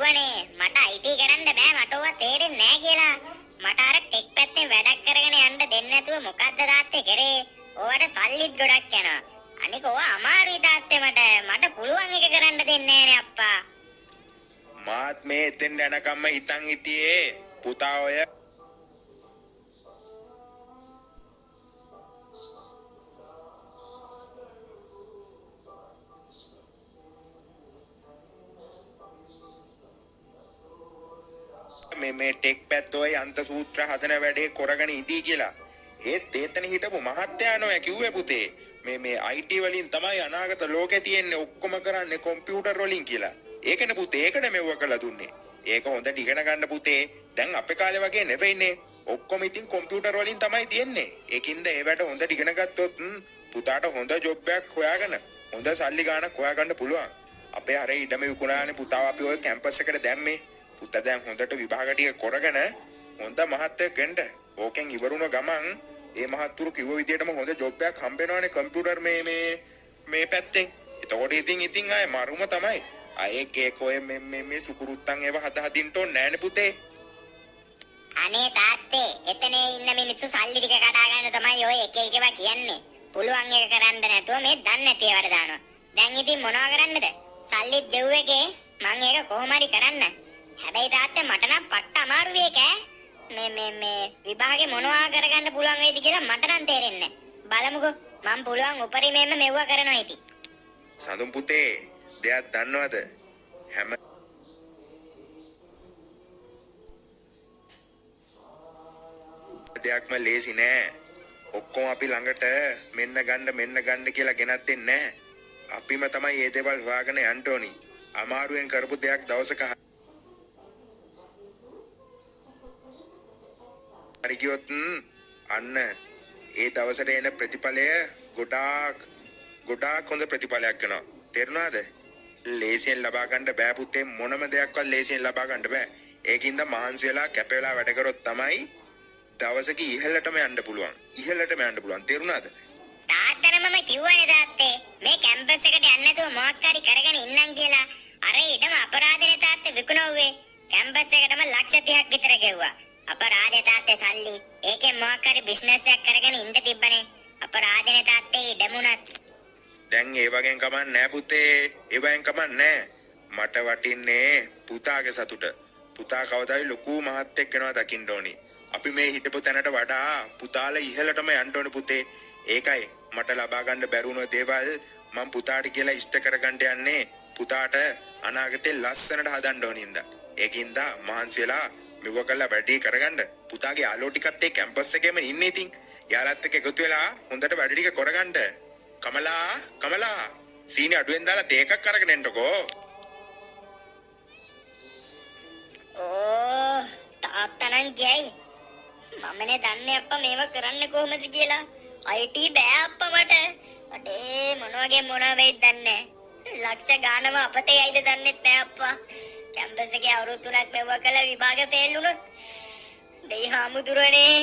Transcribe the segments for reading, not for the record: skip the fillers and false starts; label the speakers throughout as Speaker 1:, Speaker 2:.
Speaker 1: කිව්වනේ මට IT කරන්න බෑ මට ඕවා තේරෙන්නේ නෑ කියලා. මට අර ටෙක් පැත්තේ වැඩක් කරගෙන යන්න දෙන්නේ නැතුව මොකද්ද තාත්තේ කරේ? ඕවට සල්ලිත් ගොඩක් යනවා. අනික ඕවා අමාරුයි තාත්තේ මට පුළුවන් එක කරන්න දෙන්නේ නෑනේ අප්පා.
Speaker 2: මාත් මේ එතෙන් යනකම්ම හිතන් හිටියේ පුතා ඔය මේ ටෙක් පැත්තෝයි අන්ත සූත්‍ර හදන වැඩේ කරගෙන ඉදී කියලා. ඒත් එතන හිටපු මහත්තයා නෝ කිව්වේ පුතේ මේ IT වලින් තමයි අනාගත ලෝකේ තියෙන්නේ ඔක්කොම කරන්නේ කම්පියුටර් වලින් කියලා. ඒකනේ පුතේ ඒකනේ මෙව්ව කළා දුන්නේ. ඒක හොඳට ඉගෙන ගන්න පුතේ. දැන් අපේ කාලේ වගේ නෙවෙයිනේ. ඔක්කොම ඉතින් කම්පියුටර් වලින් තමයි තියෙන්නේ. ඒකින්ද ඒ වැඩ හොඳට ඉගෙන ගත්තොත් පුතාට හොඳ ජොබ් එකක් හොයාගෙන හොඳ සල්ලි ගාණක් හොයාගන්න පුළුවන්. අපේ අර ඉඩම විකුණානේ පුතාව අපි ওই කැම්පස් එකට දැම්මේ. පුතා දැන් හොඳට විභාග ටික කරගෙන හොඳ මහත්යෙක් වෙන්න. ඕකෙන් ඉවරුණ ගමන් ඒ මහත්තුරු කිව්ව විදියටම හොඳ ජොබ් එකක් හම්බ වෙනවනේ කම්පියුටර් මේ පැත්තෙන්. එතකොට ඉතින් ආයේ මරුම තමයි. ආයේ කේක් ඔය මේ සුකුරුත්තන් ඒව හදින්න ඕනේ නෑනේ පුතේ.
Speaker 1: අනේ තාත්තේ එතන ඉන්න මිනිස්සු සල්ලි ටික කඩා ගන්න තමයි ඔය එක එකව කියන්නේ. පුළුවන් එක කරන්න නැතුව මේ දන්නේ නැති ඒවට දානවා. දැන් ඉතින් මොනවා කරන්නද? සල්ලිත් ගෙව් එකේ මං ඒක කොහොම හරි කරන්න. හැබැයි තාත්තේ මට නම් පට්ට අමාරු වෙක මේ විභාගේ මොනවා කරගන්න පුළුවන් වේද කියලා මට නම් තේරෙන්නේ නැහැ. බලමුකෝ මං පුළුවන් උපරිමයෙන්ම මෙව්වා කරනවා ඉතින්.
Speaker 2: සඳුන් පුතේ දෙයක් දන්නවද? හැම දෙයක්ම ලේසි නෑ. ඔක්කොම අපි ළඟට මෙන්න ගන්න කියලා ගෙනත් දෙන්නේ නැහැ. අපිම තමයි මේ දේවල් හොයාගෙන යන්න ඕනි. අමාරුවෙන් කරපු දෙයක් දවසක හරි ගියොත් අන්න ඒ දවසට එන ප්‍රතිඵලය ගොඩාක් හොඳ ප්‍රතිඵලයක් වෙනවා. තේරුණාද? ලේසියෙන් ලබා ගන්න බෑ පුතේ. මොනම දෙයක්වත් ලේසියෙන් ලබා ගන්න බෑ. ඒකින්ද මහන්සි වෙලා කැප වෙලා වැඩ කරොත් තමයි දවසක ඉහළටම යන්න පුළුවන්. තේරුණාද?
Speaker 1: තාත්තට මම කිව්වනේ තාත්තේ මේ කැම්පස් එකට යන්න නැතුව මොකක් හරි කරගෙන ඉන්නම් කියලා. අර ඊටම අපරාධනේ තාත්තේ විකුණුවේ. කැම්පස් එකටම ලක්ෂ 30ක් විතර ගෙව්වා. අපරාධේ තාත්තේ සල්ලි. ඒකෙන් මොකක් හරි බිස්නස් එකක් කරගෙන ඉන්න තිබ්බනේ. අපරාධනේ තාත්තේ ඉඩමුණත්.
Speaker 2: දැන් ඒ වගේන් කමක් නෑ පුතේ. ඒ වගේන් කමක් නෑ. මට වටින්නේ පුතාගේ සතුට. පුතා කවදායි ලොකු මහත්ෙක් වෙනවා දකින්න ඕනි. අපි මේ හිටපු තැනට වඩා පුතාලා ඉහළටම යන්න ඕනේ පුතේ. ඒකයි මට ලබා ගන්න බැරුණු දේවල් මම පුතාට කියලා ඉෂ්ට කරගන්න යන්නේ. පුතාට අනාගතේ ලස්සනට හදන්න ඕනින්ද. ඒකින්ද මහන්සි වෙලා මෙව කළා වැඩි කරගන්න. පුතාගේ යාළුවෝ ටිකත් ඒ කැම්පස් එකේම ඉන්නේ ඉතින්. යාළුවත් එක්ක එකතු වෙලා හොඳට වැඩ ටික කරගන්න. කමලා සීනි අඩුවෙන් දාලා තේ එකක් අරගෙන එන්නකෝ.
Speaker 1: ඕ තාත්තා නම් කියයි. මමනේ දන්නේ අප්පා මේව කරන්න කොහොමද කියලා. IT බෑ අප්පා මට. අඩේ මොන වෙයිද දන්නේ නැහැ. ලක්ෂ ගානම අපතේ යයිද දන්නෙත් නෑ අප්පා. කැම්පස් එකේ අවුරුදු 3ක් මෙව්වා කළා විභාග ෆේල් වුණොත්. දෙයි හාමුදුරනේ.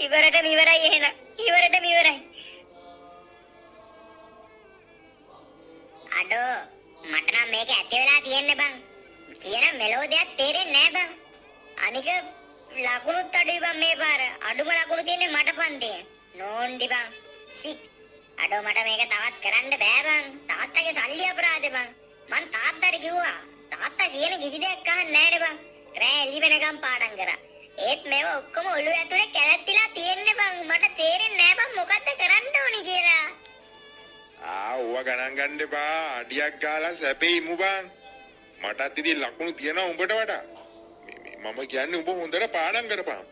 Speaker 1: ඉවරටම ඉවරයි එහෙනම්. ඉවරටම ඉවරයි. අඩෝ මට නම් මේක ඇති වෙලා තියෙන්නේ බං. කියන මෙලෝදියක් තේරෙන්නේ නෑ බං. අනික ලකුණුත් අඩුයි බං මේ පාර. අඩුම ලකුණු තියෙන්නේ මට පන්තියේ. නෝන්ඩි බං. සික්. අඩෝ මට මේක තවත් කරන්න බෑ බං. තාත්තගේ සල්ලි අපරාධේ බං. මං තාත්තට කිව්වා. තාත්තා කියන කිසි දෙයක් අහන්නේ නෑනේ බං. රෑ එළි වෙනකම් පාඩම් කරා. ඒත් මේව ඔක්කොම ඔළුව ඇතුලේ කැලැත්තිලා තියෙන්නේ බං. මට තේරෙන්නේ නෑ බං මොකද්ද කරන්න ඕනි කියලා.
Speaker 2: ඕවා ගණන් ගන්න එපා. අඩියක් ගාලා සැපෙයිමු බං. මටත් ඉතින් ලකුණු තියනවා උඹට වඩා. මම කියන්නේ උඹ හොඳට පාඩම් කරපන්.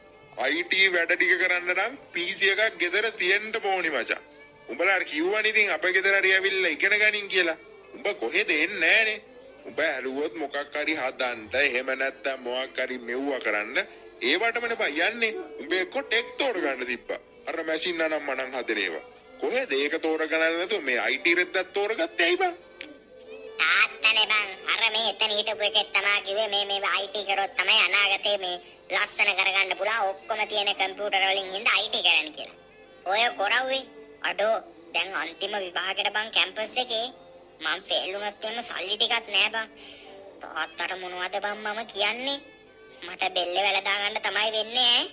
Speaker 2: IT වැඩ ටික කරන්න නම් PC එකක් ගෙදර තියෙන්න ඕනි මචං. උඹලාට කිව්වනේ ඉතින් අපේ ගෙදර හරි ඇවිල්ලා ඉගෙන ගනින් කියලා. උඹ කොහෙද එන්නේ නෑනේ. උඹ ඇලුවොත් මොකක් හරි හදන්න එහෙම නැත්තම් මොකක් හරි මෙව්වා කරන්න ඒවටමනේ බා යන්නේ. උඹ එක්ක ටෙක් තෝරගන්න තිබ්බා. අර මැෂින් නනම් මනම් හදනේවා. කොහෙද ඒක තෝරගන්න නැතුව මේ IT රෙද්දක් තෝරගත්තේ ඇයි බං?
Speaker 1: තාත්තනේ බං අර මේ එතන හිටපු එකෙක් තමයි කිව්වේ මේ IT කරොත් තමයි අනාගතේ මේ ලස්සන කරගන්න පුළුවන් ඔක්කොම තියෙන කම්පියුටර් වලින් හින්දා IT කරන්න කියලා. ඔය කරවුවේ අඩෝ දැන් අන්තිම විභාගෙට බං කැම්පස් එකේ මම ෆේල් වුණත් එන්න සල්ලි ටිකක් නෑ බං. තාත්තට මොනවද බං මම කියන්නේ? මට බෙල්ලේ වැල දාගන්න තමයි වෙන්නේ ඈ.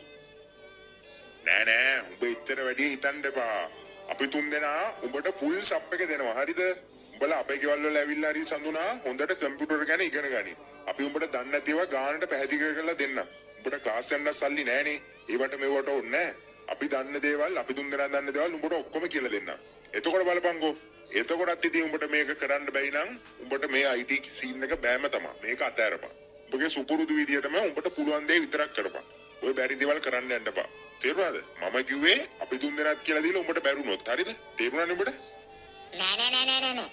Speaker 2: නෑ නෑ උඹ එච්චර වැඩි හිතන්න එපා. අපි තුන් දෙනා උඹට ෆුල් සප් එක දෙනවා හරිද? උඹලා අපේ ගෙවල් වල ඇවිල්ලා හරි සඳුනා හොඳට කම්පියුටර් ගැන ඉගෙන ගනි. අපි උඹට දන්නේ නැති ඒවා ගානට පැහැදිලි කරලා දෙන්න. උඹට ක්ලාස් යන්න සල්ලි නෑනේ. ඒවට මෙවට ඕනේ නෑ. අපි දන්න දේවල් අපි තුන් දෙනා දන්න දේවල් උඹට ඔක්කොම කියලා දෙන්න. එතකොට බලපංකෝ. එතකොටත් ඉතින් උඹට මේක කරන්න බැයි නම් උඹට මේ IT සීන් එක බෑම තමයි. මේක අතෑරපන්. උඹගේ සුපුරුදු විදියටම උඹට පුළුවන් දේ විතරක් කරපන්. ඔය බැරි දේවල් කරන්න යන්න එපා. තේරුණාද? මම කිව්වේ අපි තුන් දෙනාත් කියලා දීලා උඹට බැරුණොත් හරිද? තේරුණානේ උඹට?
Speaker 1: නෑ.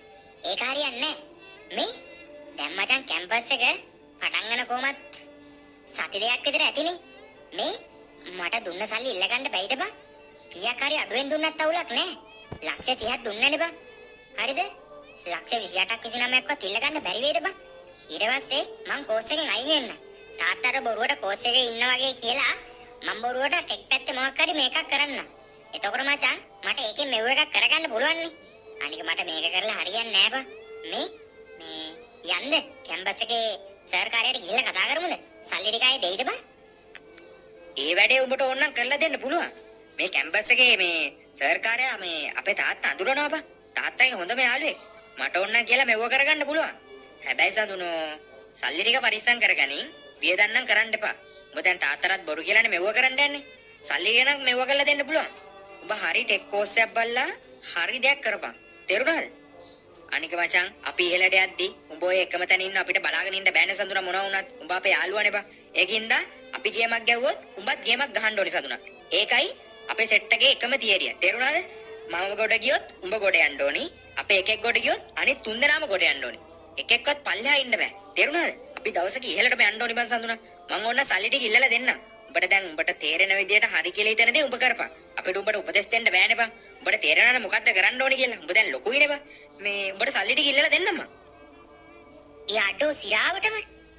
Speaker 1: ඒක හරියන්නේ නෑ. මේ දැන් මචං කැම්පස් එක පටන් ගන්න කොහමත් සති දෙකක් විතර ඇතිනේ. මේ මට දුන්න සල්ලි ඉල්ල ගන්න බැයිද බං? කීයක් හරි අඩුවෙන් දුන්නත් අවුලක් නෑ. ලක්ෂ 30ක් දුන්නනේ බං. හරිද? ලක්ෂ 28ක් 29ක්වත් ඉල්ල ගන්න බැරි වේද බං? ඊට පස්සේ මං කෝස් එකෙන් අයින් වෙන්න. තාත්තට බොරුවට කෝස් එකේ ඉන්න වගේ කියලා මම බොරුවට ටෙක් පැත්තේ මොකක් හරි මේකක් කරන්න. එතකොට මචං මට ඒකෙන් මෙව එකක් කරගන්න පුළුවන් නේ. අනික මට මේක කරලා හරියන්නේ නෑ බං. මේ යන්න කැම්පස් එකේ සර් කාර්යයට ගිහිල්ලා කතා කරමුද? සල්ලි ටික ආයේ දෙයිද බං?
Speaker 3: ඒ වැඩේ උඹට ඕනනම් කරලා දෙන්න පුළුවන්. මේ කැම්පස් එකේ මේ සර් කාර්යයා මේ අපේ තාත්තා අඳුරනවා බං. තාත්තගේ හොඳම යාළුවෙක්. මට ඕනනම් කියලා මෙව කරගන්න පුළුවන්. හැබැයි සඳුනෝ සල්ලි ටික පරිස්සම් කරගනින්. වියදන්නම් කරන්න එපා. උඹ දැන් තාත්තටත් බොරු කියලානේ මෙව කරන්න යන්නේ. සල්ලි ගෙනක් මෙව කරලා දෙන්න පුළුවන්. උඹ හරි ටෙක් කෝස් එකක් බලලා හරි දෙයක් කරපන්. තේරුණාද? අනික මචං අපි ඉහෙලට යද්දි උඹ ඔය එකම තැන ඉන්න අපිට බලාගෙන ඉන්න බෑනේ සඳුනා මොනවා වුණත් උඹ අපේ යාළුවානේ බං. ඒකින්ද අපි ගේමක් ගැව්වොත් උඹත් ගේමක් ගහන්න ඕනේ සඳුනා. ඒකයි අපේ සෙට් එකේ එකම තියරිය. තේරුණාද? මම ගොඩ ගියොත් උඹ ගොඩ යන්න ඕනි. අපේ එකෙක් ගොඩ ගියොත් අනිත් තුන් දෙනාම ගොඩ යන්න ඕනි. එකෙක්වත් පල්ලෙහා ඉන්න බෑ. තේරුණාද? අපි දවසක ඉහෙලටම යන්න ඕනි බං සඳුනා. මම ඕන්න සල්ලි ටික ඉල්ලලා දෙන්න. උඹට දැන් උඹට තේරෙන විදියට හරි කියලා හිතන දේ උඹ කරපන්. අපිට උඹට උපදෙස් දෙන්න බෑනේ බං. උඹට තේරෙනවනේ මොකද්ද කරන්න ඕනි කියලා. උඹ දැන් ලොකුයිනේ බං. මේ උඹට සල්ලි ටික ඉල්ලලා දෙන්නම්ම.
Speaker 1: යාඩෝ සිරාවටම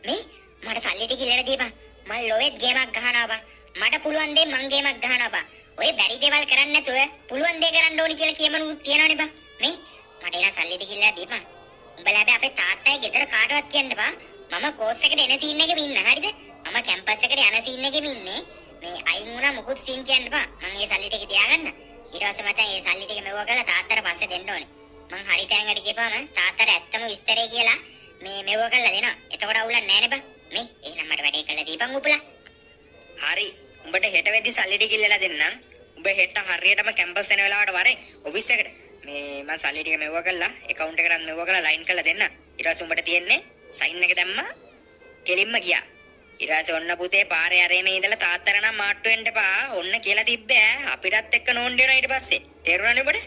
Speaker 1: මේ මට සල්ලි ටික ඉල්ලලා දීපන්. මම ලොවෙත් ගේමක් ගහනවා බං. මට පුළුවන් දේ මං ගේමක් ගහනවා බං. ඔය බැරි දේවල් කරන්නේ නැතුව පුළුවන් දේ කරන්න ඕනි කියලා කියමනුත් තියනවනේ බං. මේ මට එන සල්ලි ටික ඉල්ලලා දීපන්. උඹලා හැබැයි අපේ තාත්තයි ගෙදර කාටවත් කියන්න බං. මම කෝස් එකට එන සීන් එකෙම ඉන්න හරිද? මම කැම්පස් එකට යන සීන් එකෙම ඉන්නේ. මේ අයින් වුණා මොකුත් සීන් කියන්න බං. මං ඒ සල්ලි ටික තියාගන්න. ඊට පස්සේ මචං ඒ සල්ලි ටික මෙවුවා කරලා තාත්තට පස්සේ දෙන්න ඕනේ. මං හරි තැනකට ගිහපම තාත්තට ඇත්තම විස්තරේ කියලා මේ මෙවුවා කරලා දෙනවා. එතකොට අවුලක් නැහැ නේ බං. මේ එහෙනම් මට වැඩේ කරලා දීපන් උපුලා.
Speaker 3: හරි. උඹට හෙට වෙද්දි සල්ලි ටික ඉල්ලලා දෙන්නම්. උඹ හෙට හරියටම කැම්පස් එන වෙලාවට වරේ ඔෆිස් එකට. මේ මම සල්ලි ටික මෙවුවා කරලා account එකට මෙවුවා කරලා ලයින් කරලා දෙන්න. ඊට පස්සේ උඹට තියෙන්නේ සයින් එක දැම්මා. කෙලින්ම ගියා. ඊට පස්සේ ඔන්න පුතේ පාරේ ආරෙමේ ඉඳලා තාත්තට නම් මාට්ටු වෙන්න එපා. ඔන්න කියලා තිබ්බෑ. අපිටත් එක්ක නෝන්ඩ වෙනවා ඊට පස්සේ. තේරුණානේ ඔබට?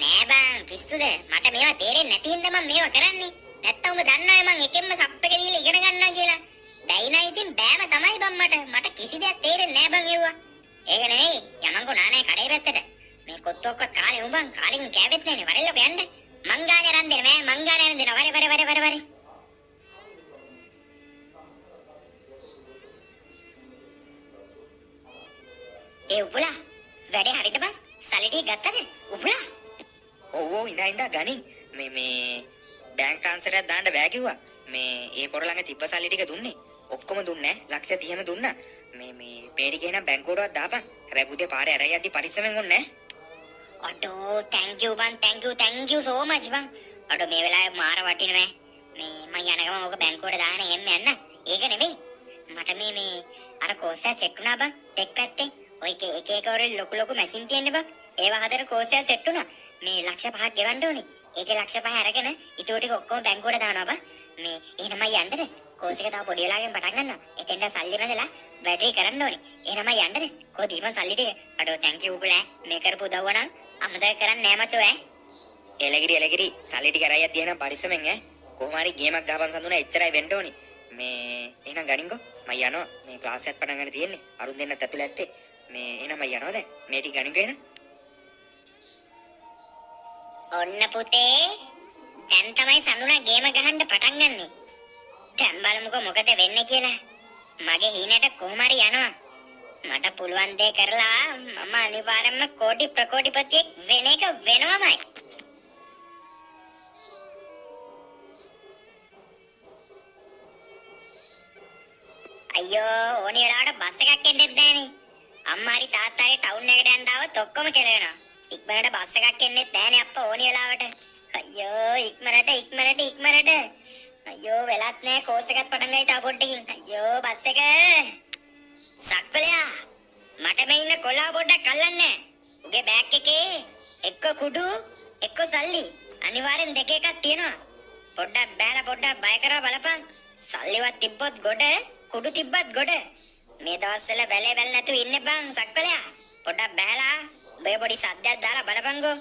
Speaker 1: නෑ බං පිස්සුද? මට මේවා තේරෙන්නේ නැති හින්දා මම මේවා කරන්නේ. නැත්තම් උඹ දන්නවනේ මං එකෙන්ම සප් එක දීලා ඉගෙන ගන්නවා කියලා. බැයි නයි ඉතින් බෑම තමයි බං මට. මට කිසි දෙයක් තේරෙන්නේ නෑ බං ඒවා. ඒක නෙවෙයි. යමන්කෝ නානේ කඩේ පැත්තට. මේ කොත්තොක්ක කාලේ උඹන් කාලෙකින් කෑවෙත් නෑනේ. වරෙල්ලක යන්න. මං ගානේ අරන් දෙන්න මෑ. මං ගානේ අරන් දෙන්න. වරේ. ඒ උපුලා වැඩේ හරිද බං? සල්ලි ටික ගත්තද? උපුලා.
Speaker 3: ඔව් ඉඳා ගනි. මේ බැංක් ට්‍රාන්ස්ෆර් එකක් දාන්න බෑ කිව්වා. මේ ඒ පොර ළඟ තිබ්බ සල්ලි ටික දුන්නේ. ඔක්කොම දුන්නේ නැහැ. ලක්ෂ 30ම දුන්නා. මේ මේ ටික එනම් බැංකුවටවත් දාපන්. හැබැයි පුතේ පාරේ ඇරයි යද්දි පරිස්සමෙන් ඕනේ නැහැ.
Speaker 1: අඩෝ thank you බං thank you so much බං. අඩෝ මේ වෙලාවේ මාර වටිනවා. මේ මම යන ගමන් ඕක බැංකුවට දාන්න එන්න යන්න. ඒක නෙවෙයි. මට මේ අර කෝස් එක සෙට් වුණා බං. ටෙක් පැත්තේ. ඔය එක වරේ ලොකු මැෂින් තියෙන්නේ බං. ඒවා හදන කෝස් එක සෙට් වුණා. මේ ලක්ෂ 5ක් ගෙවන්න ඕනේ. ඒකේ ලක්ෂ 5 අරගෙන ඊට ටික ඔක්කොම බැංකුවට දානවා බං. මේ එහෙනම් යන්නද? කෝස් එක තව පොඩි වෙලාවකින් පටන් ගන්නවා. එතෙන්ට සල්ලි බඳලා බැටරි කරන්න ඕනේ. එහෙනම් යන්නද? කොහොමද මං සල්ලි ටික? අඩෝ thank you උඹලා. මේ කරපු උදව්ව නම් අමතක කරන්නේ නෑ මචෝ ඈ.
Speaker 3: එලගිරි සල්ලි ටික අරයි යද්දි එහෙනම් පරිස්සමෙන් ඈ. කොහොම හරි ගේමක් ගහපන් සඳුනා එච්චරයි වෙන්න ඕනේ. මේ එහෙනම් ගනින්කෝ. මම යනවා. මේ ක්ලාස් එකක් පටන් ගන්න තියෙන්නේ. අරුන් දෙන්නත් ඇතුළේ ඇත්තේ. මේ එහෙනම් මම යනවා දැන්. මේ ටික ගනින්කෝ එහෙනම්.
Speaker 1: ඔන්න පුතේ දැන් තමයි සඳුනා ගේම ගහන්න පටන් ගන්නෙ. දැන් බලමුකෝ මොකද වෙන්නේ කියලා. මගේ හීනට කොහොම හරි යනවා. මට පුළුවන් දේ කරලා මම අනිවාර්යයෙන්ම කෝටි ප්‍රකෝටිපතියෙක් වෙන එක වෙනවමයි. අයියෝ ඕනි වෙලාවට බස් එකක් එන්නෙත් නැහනේ. අම්මා හරි තාත්තා හරි ටවුන් එකට යන්න ආවොත් ඔක්කොම කෙලවෙනවා. ඉක්මනට බස් එකක් එන්නෙත් නැහනේ අප්පා ඕනි වෙලාවට. අයියෝ ඉක්මනට. අයියෝ වෙලත් නැහැ කෝස් එකත් පටන් ගයි තා පොඩ්ඩකින්. අයියෝ බස් එක. සක්වලයා මට මේ ඉන්න කොල්ලා පොඩ්ඩක් අල්ලන්නේ. උගේ බෑග් එකේ එක්ක කුඩු එක්ක සල්ලි අනිවාර්යෙන් දෙක එකක් තියෙනවා. පොඩ්ඩක් බෑලා පොඩ්ඩක් බය කරලා බලපන්. සල්ලිවත් තිබ්බොත් ගොඩ කුඩු තිබ්බත් ගොඩ. මේ දවස්වල බැලේ බැල නැතුව ඉන්න බං සක්වලයා. පොඩ්ඩක් බෑලා ඔය පොඩි සද්දයක් දාලා බලපන්කෝ.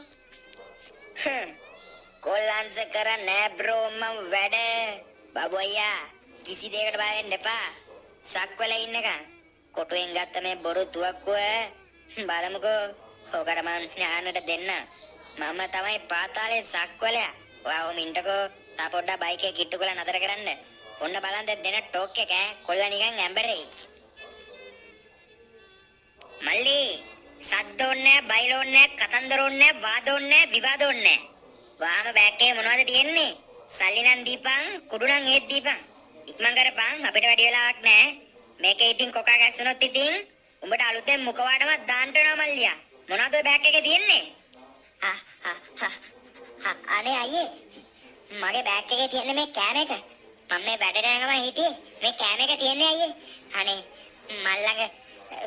Speaker 1: කොල්ලන්ස කරන්නේ බ්‍රෝ මම වැඩ. බබෝයා කිසි දෙයකට බය වෙන්න එපා. සක්වල ඉන්නකම් කොටුවෙන් ගත්ත මේ බොරු තුවක්කුව බලමුකෝ. ඔකට මම ඥානට දෙන්න. මම තමයි පාතාලේ සක්වලයා. ඔයාව මින්ටකෝ. තා පොඩ්ඩක් බයික් එක කිට්ටු කරලා නතර කරන්න. ඔන්න බලන්න දෙන ටෝක් එක කොල්ල නිකන් ඇඹරෙයි. මල්ලි සද්දෝන්නේ බයිලෝන්නේ කතන්දරෝන්නේ වාදෝන්නේ විවාදෝන්නේ. වාම බෑග් එකේ මොනවද තියෙන්නේ? සල්ලි නම් දීපන් කුඩු නම් ඒත් දීපන්. ඉක්මන් කරපන් අපිට වැඩි වෙලාවක් නැහැ. මේකේ ඉතින් කොකා ගැස්සුනොත් ඉතින් උඹට අලුතෙන් මුඛ වාඩමක් දාන්න වෙනවා මල්ලියා. මොනවද ඔය බෑග් එකේ තියෙන්නේ? අනේ අයියේ මගේ බෑග් එකේ තියෙන මේ කෑම එක මම මේ වැඩට යනකම හිටියේ මේ කෑම එක තියෙන්නේ අයියේ. අනේ මල්ලඟ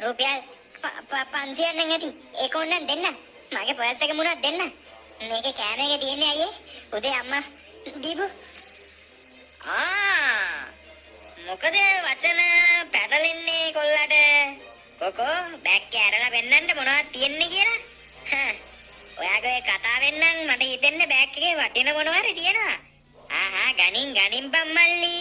Speaker 1: රුපියල් 500ක් නම් ඇති. ඒක ඕනනම් දෙන්න. මගේ පර්ස් එක මුණක් දෙන්න. මේකේ කෑම එක තියෙන්නේ අයියේ. උදේ අම්මා දීපු. මොකද වචන පැටලෙන්නේ කොල්ලට. කොකෝ බෑග් එක ඇරලා වෙන්නන්න මොනවද තියෙන්නේ කියලා. ඔයාගේ කතාවෙන් නම් මට හිතෙන්නේ බෑග් එකේ වටින මොනවා හරි තියෙනවා. ගනින් බම්මල්ලි.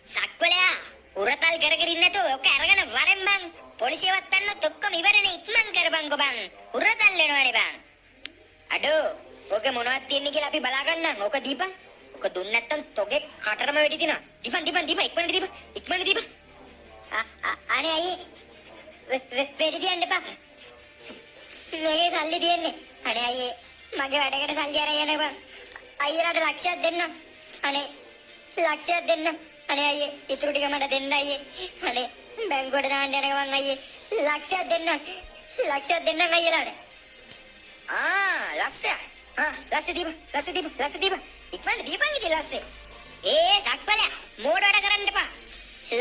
Speaker 1: සක්වලයා උරතල් කර ඉන්න නැතුව ඔක අරගෙන වරෙන් බං. පොලිසියවත් තන්නොත් ඔක්කොම ඉවරනේ. ඉක්මන් කරපන්කෝ බං. උරතල් වෙනවනේ බං. අඩෝ ඔක මොනවද තියෙන්නේ කියලා අපි බලා ගන්නම්. ඔක දීපන්. ඔක දුන්න නැත්තම් තොගේ කටරම වෙඩි තිනවා. දීපන් ඉක්මනට දීපන්. අනේ අයියේ වෙඩි තියන්න එපා. මේකේ සල්ලි තියෙන්නේ. අනේ අයියේ මගේ වැඩකට සල්ලි අරන් යන්න බං. අයියලාට ලක්ෂයක් දෙන්නම්. අනේ ලක්ෂයක් දෙන්නම්. අනේ අයියේ ඉතුරු ටික මට දෙන්න අයියේ. අනේ බැංකුවට දාන්න යන ගමන් අයියේ ලක්ෂයක් දෙන්නම් අයියලාට. ලස්සේ දීපන්. ඉක්මනට දීපන් ඉතින් ලස්සේ. සක්වලයා මෝඩ වැඩ කරන්න එපා.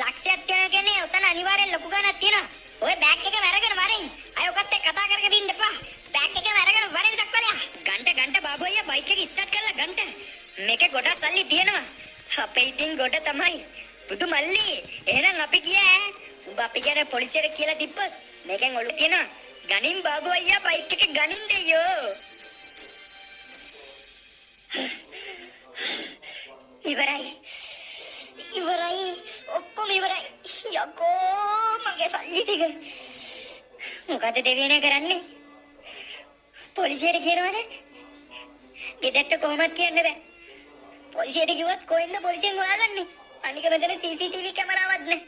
Speaker 1: ලක්ෂයක් කියන්නේ උතන අනිවාර්යෙන් ලොකු ගණක් තියෙනවා. ඔය බෑග් එකම අරගෙන වරෙන්. අය ඔකත් එක්ක කතා කරගෙන ඉන්න එපා. බෑග් එකම අරගෙන වරෙන් සක්වලයා. ගන්ට බාබෝයා බයික් එක ස්ටාර්ට් කරලා ගන්ට. මේකේ ගොඩක් සල්ලි තියෙනවා. අපේ ඉතින් ගොඩ තමයි. පුදු මල්ලි. එහෙනම් අපි ගියා. උඹ අපි කියන පොලිසියට කියලා තිබ්බොත් මේකෙන් ඔලු තියෙනවා. ගනින් බාබෝයා බයික් එක ගනින් දෙයෝ. ඉවරයි. ඔක්කොම ඉවරයි. යකෝ මගේ සල්ලි ටික. මොකද දෙවියනේ කරන්නේ? පොලිසියට කියනවද? ගෙදරට කොහොමද කියන්න බෑ. පොලිසියට කිව්වත් කොහෙන්ද පොලිසියෙන් හොයාගන්නේ? අනික මෙතන CCTV කැමරාවක් නැහැ.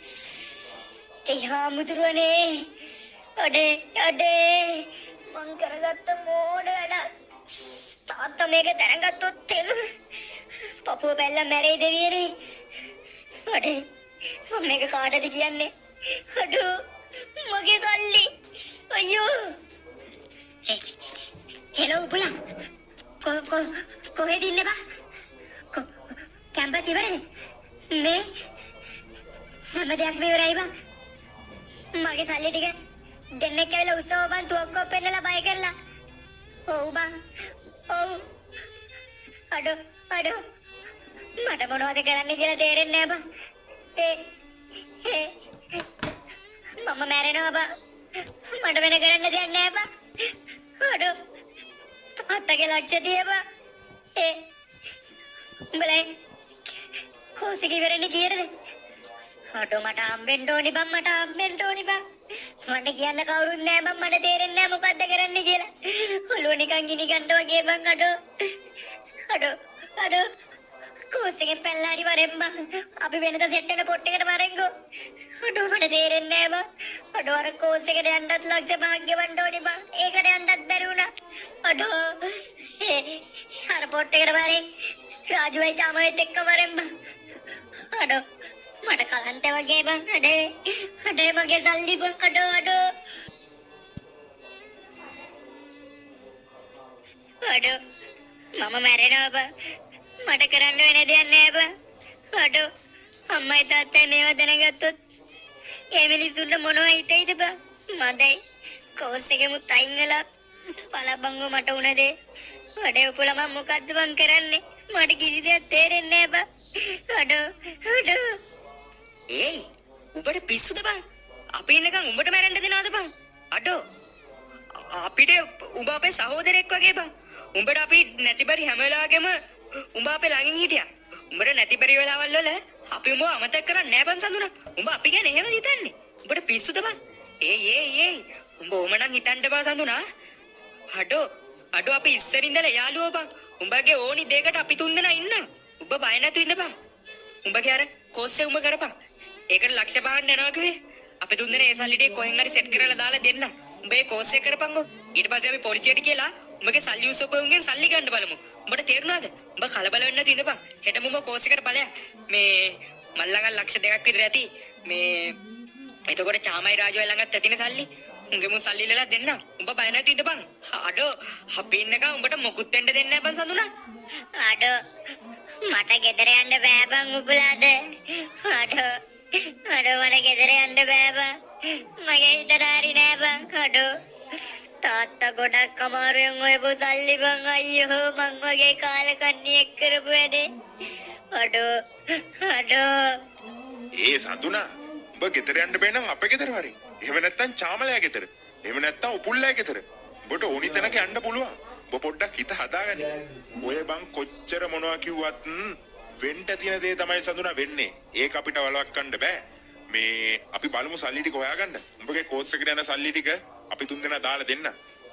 Speaker 1: තේහා මුතුරුවනේ. අඩේ මං කරගත්ත මෝඩ වැඩ. තාත්තා මේක දැනගත්තොත් එන පපුව බැලලා මැරෙයි දෙවියනේ. අඩේ මම මේක කාටද කියන්නේ? අඩෝ මගේ සල්ලි. අයියෝ. හෙලෝ පුලා. කොහෙද ඉන්නේ බා? කැම්පස් ඉවරනේ. මේ හැම දෙයක්ම ඉවරයි බා. මගේ සල්ලි ටික දෙන්නෙක් ඇවිල්ලා උස්සව බං තුවක්කුව පෙන්නලා බය කරලා. ඔව් බං. ඔව්. අඩෝ මට මොනවද කරන්න කියලා තේරෙන්නේ නැහැ බං. මම මැරෙනවා බං. මට වෙන කරන්න දෙයක් නැහැ බං. අඩෝ තාත්තගේ ලක්ෂ තියපන්. උඹලා කෝසික ඉවරනේ කීයටද? අඩෝ මට හම්බෙන්න ඕනි බං. මට කියන්න කවුරුත් නැහැ බං. මට තේරෙන්නේ නැහැ මොකද්ද කරන්න කියලා. ඔළුව නිකන් ගිනි ගන්න වගේ බං. අඩෝ කෝසිකෙන් පැල්ලාඩි වරෙන් බං. අපි වෙනද සෙට් වෙන කොට්ටේකට වරෙන්ගෝ. අඩෝ මට තේරෙන්නේ නැහැ බං. අඩෝ අර කෝසිකට යන්නත් ලක්ෂ භාග්‍යවන්ත ඕනි බං. ඒකට යන්නත් බැරි වුණා. අඩෝ අර පොට්ටේකට වරෙන් රාජුයි චාමවෙත් එක්ක වරෙන් බං. අඩෝ මට කලන්ත වගේ බං අඩේ මගේ සල්ලි බං අඩෝ මම මැරෙනවා බං මට කරන්න වෙන දෙයක් නෑ බං අඩෝ අම්මයි තාත්තයි මේව දැනගත්තොත් ඒ මිනිස්සුන්ට මොනවා හිතෙයිද බං මදයි කෝස් එකෙමුත් අයින් වෙලා බලබංගෝ මට උන දේ අඩේ උපුල මම මොකද්ද බං කරන්නේ මට කිසි දෙයක් තේරෙන්නේ නෑ බං අඩෝ
Speaker 3: ඒයි උඹට පිස්සුද බං අපි ඉන්නකම් උඹට මැරෙන්න දෙනවද බං අඩෝ අපිට උඹ අපේ සහෝදරෙක් වගේ බං උඹට අපි නැති බරි හැම වෙලාවෙම උඹ අපේ ළඟින් හිටියා උඹට නැති බරි වෙලාවල් වල අපි උඹව අමතක කරන්නේ නෑ බං සඳුනා උඹ අපි ගැන එහෙම හිතන්නේ උඹට පිස්සුද බං ඒයි උඹ ඕම නම් හිතන්න බා සඳුනා අඩෝ අපි ඉස්සරින් ඉඳලා යාළුවෝ බං උඹගේ ඕනි දෙයකට අපි තුන්දෙනා ඉන්න උඹ බය නැතු ඉන්න බං උඹගේ අර කොස්සේ උඹ කරපන් ඒකට ලක්ෂ පහක් යනවා කිව්වේ අපි තුන්දෙනා ඒ සල්ලි ටික කොහෙන් හරි සෙට් කරලා දාලා දෙන්න උඹ ඒ කොස්සේ කරපන්කෝ ඊට පස්සේ අපි පොලිසියට කියලා උඹගේ සල්ලි උසපුවන්ගෙන් සල්ලි ගන්න බලමු උඹට තේරුණාද උඹ කලබල වෙන්න නැතු ඉඳපන් හෙටම උඹ කොස්සෙකට බලය මේ මල්ලඟ ලක්ෂ 2ක් විතර ඇති මේ එතකොට චාමයි රාජුවයි ළඟත් ඇතිනේ සල්ලි උන්ගෙම සල්ලි ඉල්ලලා දෙන්න උඹ බය නැතු ඉඳපන් අඩෝ අපි ඉන්නකම් උඹට මොකුත් දෙන්න දෙන්නේ නැහැ බං සඳුනා
Speaker 1: අඩෝ මට ගෙදර යන්න බෑ බං උඹලාද අඩෝ මට ගෙදර යන්න බෑ බං මගේ හිතට හරි නෑ බං අඩෝ තාත්තා ගොඩක් අමාරුවෙන් ඔයපු සල්ලි බං අයියෝ මං වගේ කාලකන්ණියෙක් කරපු වැඩේ අඩෝ
Speaker 2: ඒ සඳුනා උඹ ගෙදර යන්න බෑ නම් අපේ ගෙදර හරි එහෙම නැත්තම් චාමලයා ගෙදර එහෙම නැත්තම් උපුල්ලයා ගෙදර උඹට ඕනි තැනක යන්න පුළුවන් උඹ පොඩ්ඩක් හිත හදාගන්න ඔය බං කොච්චර මොනවා කිව්වත් වෙන්න තියෙන දේ තමයි සඳුනා වෙන්නේ ඒක අපිට වළක්වන්න බෑ මේ අපි බලමු සල්ලි ටික හොයාගන්න උඹගේ කෝස් එකට යන සල්ලි ටික අපි තුන්දෙනා දාලා දෙන්න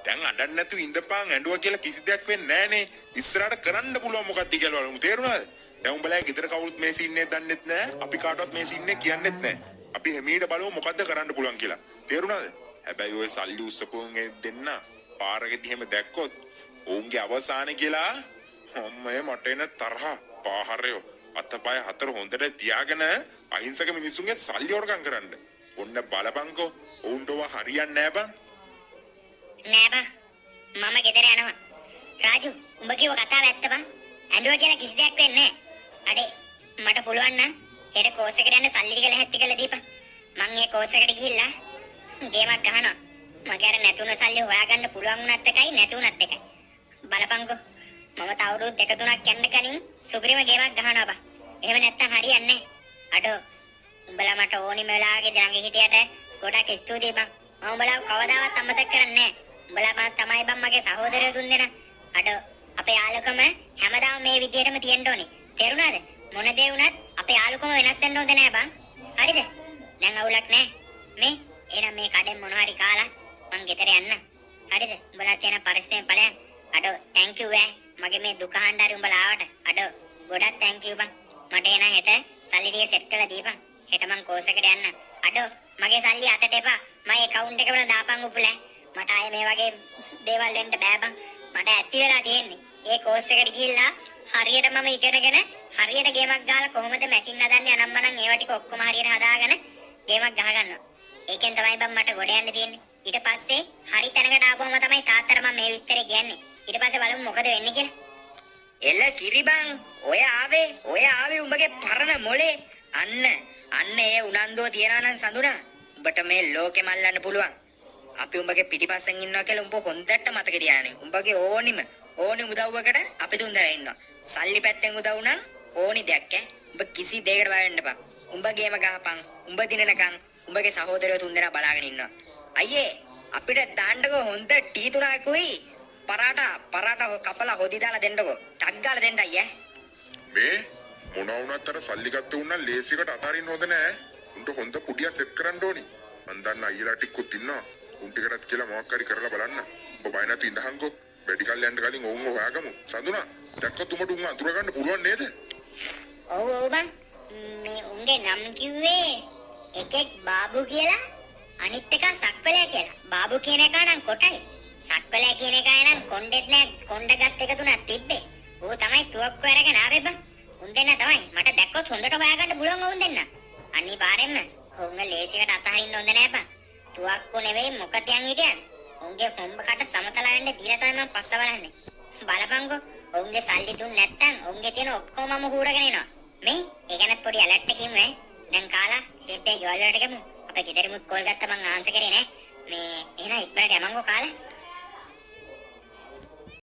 Speaker 2: දැන් අඬන්න නැතුව ඉඳපන් ඇඬුවා කියලා කිසි දෙයක් වෙන්නේ නෑනේ ඉස්සරහට කරන්න පුළුවන් මොකක්ද කියලා බලමු තේරුණාද දැන් උඹලා ගෙදර කවුරුත් මේ සින්නේ දන්නෙත් නෑ අපි කාටවත් මේ සින්නේ කියන්නෙත් නෑ අපි හැමීට බලමු මොකද්ද කරන්න පුළුවන් කියලා තේරුණාද හැබැයි ඔය සල්ලි උස්සපුවන්ගේ දෙන්න පාරකදී එහෙම දැක්කොත් ඔවුන්ගේ අවසානේ කියලා අම්මේ මට එන තරහ පාහරයෝ අතපය හතර හොඳට තියාගෙන අහිංසක මිනිස්සුන්ගේ සල්ලි වරකම් කරන්න ඔන්න බලපංකෝ ඔවුන්ටව හරියන්නේ නෑ බං
Speaker 1: මම ගෙදර යනවා රාජු උඹ කිව්ව කතාව ඇත්ත බං ඇඬුවා කියලා කිසි දෙයක් වෙන්නේ නෑ අඩේ මට පුළුවන් නම් හෙට කෝස් එකට යන්න සල්ලි ටික ලැහැත්ති කරලා දීපන් මං ඒ කෝස් එකට ගිහිල්ලා ගේමක් ගහනවා මගේ අර නැතුණ සල්ලි හොයාගන්න පුළුවන් වුණත් එකයි නැතුණත් එකයි බලපංකෝ මම තව අවුරුදු 2-3ක් යන්න කලින් සුපිරිම ගේමක් ගහනවා බං එහෙම නැත්තම් හරියන්නේ නෑ අඩෝ උඹලා මට ඕනිම වෙලාවකදී ළඟ හිටියට ගොඩක් ස්තුතියි බං මම උඹලාව කවදාවත් අමතක කරන්නේ නෑ උඹලා තමයි බං මගේ සහෝදරයෝ තුන්දෙනා අඩෝ අපේ යාළුකම හැමදාම මේ විදියටම තියෙන්න ඕනේ තේරුණාද මොන දේ වුණත් අපේ යාළුකම වෙනස් වෙන්න ඕනේ නෑ බං හරිද දැන් අවුලක් නෑ මේ එහෙනම් මේ කඩෙන් මොනවා හරි කාලා මං ගෙදර යන්න හරිද උඹලා තියෙන පරිස්සමෙන් ඵලයන් අඩෝ thank you මගේ මේ දුක අහන්න හරි උඹලා ආවට අඩෝ ගොඩක් thank you බං මට එන හෙට සල්ලි ටික සෙට් කරලා දීපන් හෙට මං කෝස් එකට යන්න අඩෝ මගේ සල්ලි අතට එපා මගේ account එකට දාපන් උපුලෑ මට ආයේ මේ වගේ දේවල් වෙන්න බෑ බං මට ඇති වෙලා තියෙන්නේ ඒ කෝස් එකට ගිහිල්ලා හරියට මම ඉගෙනගෙන හරියට ගේමක් ගහලා කොහොමද මැෂින් හදන්නේ අනම්මනම් ඒවා ටික ඔක්කොම හරියට හදාගෙන ගේමක් ගහගන්නවා ඒකෙන් තමයි බං මට ගොඩ යන්න තියෙන්නේ ඊට පස්සේ හරි තැනකට ආපුවම තමයි තාත්තට මම මේ විස්තරේ කියන්නේ ඊට පස්සේ බලමු මොකද වෙන්නේ කියලා
Speaker 3: එල කිරිබං ඔය ආවේ උඹගේ පරණ මොලේ අන්න ඒ උනන්දුව තියනවා නම් සඳුනා උඹට මේ ලෝකෙ මල්ලන්න පුළුවන් අපි උඹගේ පිටිපස්සෙන් ඉන්නවා කියලා උඹ හොඳට මතක තියාගන්න උඹගේ ඕනි උදව්වකට අපි තුන්දෙනා ඉන්නවා සල්ලි පැත්තෙන් උදව් නම් ඕනි දෙයක් උඹ කිසි දෙයකට බය වෙන්න එපා උඹ ගේම ගහපන් උඹ දිනනකම් උඹගේ සහෝදරයෝ තුන්දෙනා බලාගෙන ඉන්නවා අයියේ අපිට දාන්නකෝ හොඳ ටී තුනකුයි පරාට කපලා හොදි දාලා දෙන්නකෝ ටක් ගාලා දෙන්න අයියේ
Speaker 2: මේ මොනවා වුණත් අර සල්ලි ගත්ත උන් නම් ලේසියකට අතාරින්න හොඳ නෑ උන්ට හොඳ පුඩියක් සෙට් කරන්න ඕනි මන් දන්න අයියලා ටිකකුත් ඉන්නවා උන් ටිකටත් කියලා මොකක් හරි කරලා බලන්න ඔබ බය නැතු ඉඳහන්කෝ මෙඩිකල් යන්න කලින් ඔවුන්ව හොයාගමු සඳුනා දැක්කොත් උඹට උන් අඳුර ගන්න පුළුවන් නේද
Speaker 1: ඔව් බං මේ උන්ගේ නම් කිව්වේ එකෙක් බාබු කියලා අනිත් එක සක්වලයා කියලා බාබු කියන එක නම් කොටයි සක්වලයා කියන එක නම් කොණ්ඩෙත් නෑ කොණ්ඩ ගස් එක තුනක් තිබ්බේ ඌ තමයි තුවක්කුව අරගෙන ආවේ බං උන් දෙන්න තමයි මට දැක්කොත් හොඳට හොයාගන්න පුළුවන් උන් දෙන්න අනිවාර්යෙන්ම උන්ගේ ලේසියට අතහරින්න හොඳ නෑ බං. තුවක්කු නෙවෙයි මොකද යන් හිටියන්. උන්ගේ හොම්බ කට සමතලා වෙන්න දීලා තමයි මම පස්ස බලන්නේ. බලපංකෝ උන්ගේ සල්ලි දුන්න නැත්තම් උන්ගේ තියෙන ඔක්කොම මම හූරගෙන එනවා. මේ ඒ ගැන පොඩි ඇලර්ට් එකකින් වේ. දැන් කාලා ෂේප් එකේ ගෙවල් වලට ගමු. අපේ ගෙදරමුත් කෝල් ගත්තා මං ආන්සර් කරේ නෑ. මේ එහෙනම් ඉක්මනට යමන්කෝ කාලා.